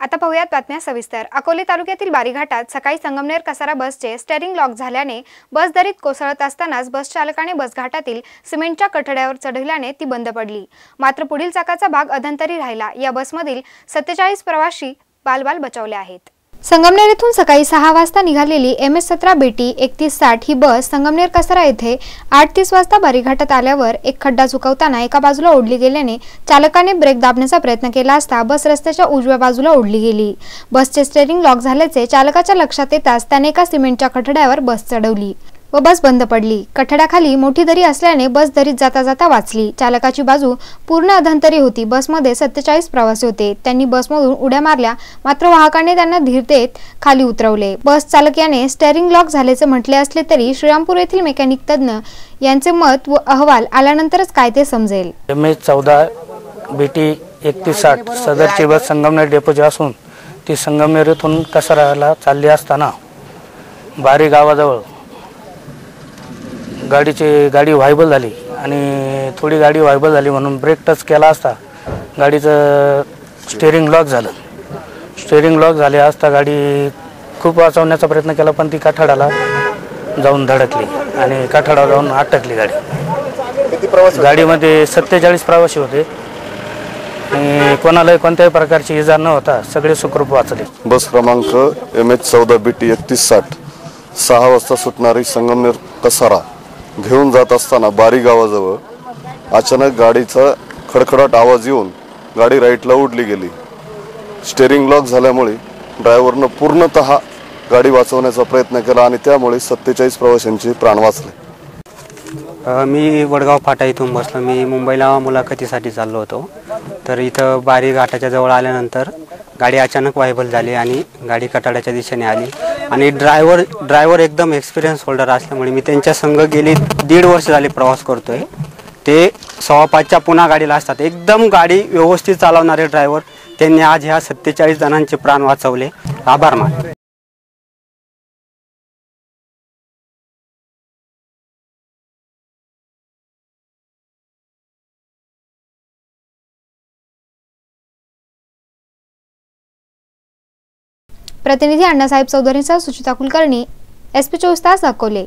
आता पाहूयात बातम्या सविस्तर। अकोले तालुक्यातील बारी घाटात सकाळी संगमनेर कसारा बसचे स्टीअरिंग लॉक झाल्याने बस दरीत कोसळत असतानाच बस चालकाने बस घाटातील सिमेंटच्या कठड्यावर चढविल्याने ती बंद पडली। मात्र पुढील चाकाचा भाग अधंतरी राहिला। या बसमधील 47 प्रवासी बालबाल बचावले आहेत। संगमनेर येथून सकाळी 6 वाजता निघालेली MS17 BT 3160 ही बस संगमनेर कसारा येथे 8:30 वाजता बारी घाटात आल्यावर एक खड्डा चुकवताना एका बाजूला ओढली गेल्याने चालकाने ब्रेक दाबण्याचा प्रयत्न केला असता बस रस्त्याच्या उजव्या बाजूला ओढली गेली। बसचे स्टीअरिंग लॉक झाल्याचे चालकाच्या लक्षात येताच त्याने एका सिमेंटच्या कठड्यावर बस चढवली व बस बंद पडली। कठड्याखाली मोठी दरी असल्याने बस दरीत जाता जाता वाचली। चालकाची बाजू पूर्ण अधंतरी होती। बसमध्ये 47 प्रवासी होते। त्यांनी बसमधून उड्या मारल्या, मात्र वाहकाने त्यांना धीर देत खाली उतरवले। बस चालक याने स्टीअरिंग लॉक झाल्याचे म्हटले असले तरी श्रीरामपूर येथील मेकॅनिक तज्ञ यांचे मत व अहवाल आल्यानंतरच काय ते समजेल। MS14 BT 3160 सदरची बस संगमनेर डेपोची असून ती संगमनेर येथून कसाराला चालली असताना बारी गावाजवळ गाडी व्हायबल झाली आणि थोडी गाडी व्हायबल झाली म्हणून ब्रेक टच केला असता गाडीचं स्टीअरिंग लॉक झालं। स्टीअरिंग लॉक झाले असता गाडी खूप वाचवण्याचा प्रयत्न केला, पण ती कठाडाला जाऊन धडकली आणि कठाडावर जाऊन अटकली गाडी। किती प्रवासी? गाडीमध्ये 47 प्रवासी होते आणि कोणालाही कोणत्याही प्रकारची इजा न होता सगळे सुखरूप वाचले। बस क्रमांक MS14 BT 3160 6 वाजता सुटणारी संगमनेर कसारा घेऊन जात असताना बारी गावाजवळ अचानक गाडीचा खडखडाट आवाज येऊन गाडी राईटला उडली गेली। स्टीअरिंग लॉक झाल्यामुळे ड्रायव्हरने पूर्णतः गाडी वाचवण्याचा प्रयत्न केला आणि त्यामुळे 47 प्रवाशांचे प्राण वाचले। मी वडगाव फाटा इथून बसलो। मी मुंबईला मुलाखतीसाठी चाललो होतो, तर इथं बारी घाटाच्या जवळ आल्यानंतर गाडी अचानक व्हायबल झाली आणि गाडी कठाड्याच्या दिशेने आली आणि ड्रायव्हर एकदम एक्सपिरियन्स होल्डर असल्यामुळे मी त्यांच्या संग गेली 1.5 वर्ष झाले प्रवास करतोय। ते 5:15च्या पुन्हा गाडीला असतात। एकदम गाडी व्यवस्थित चालवणारे ड्रायव्हर, त्यांनी आज ह्या 47 जणांचे प्राण वाचवले। आभार मानतो। प्रतिनिधी अण्णासाहेब चौधरींसह सुचिता कुलकर्णी, SP 24 तास अकोले।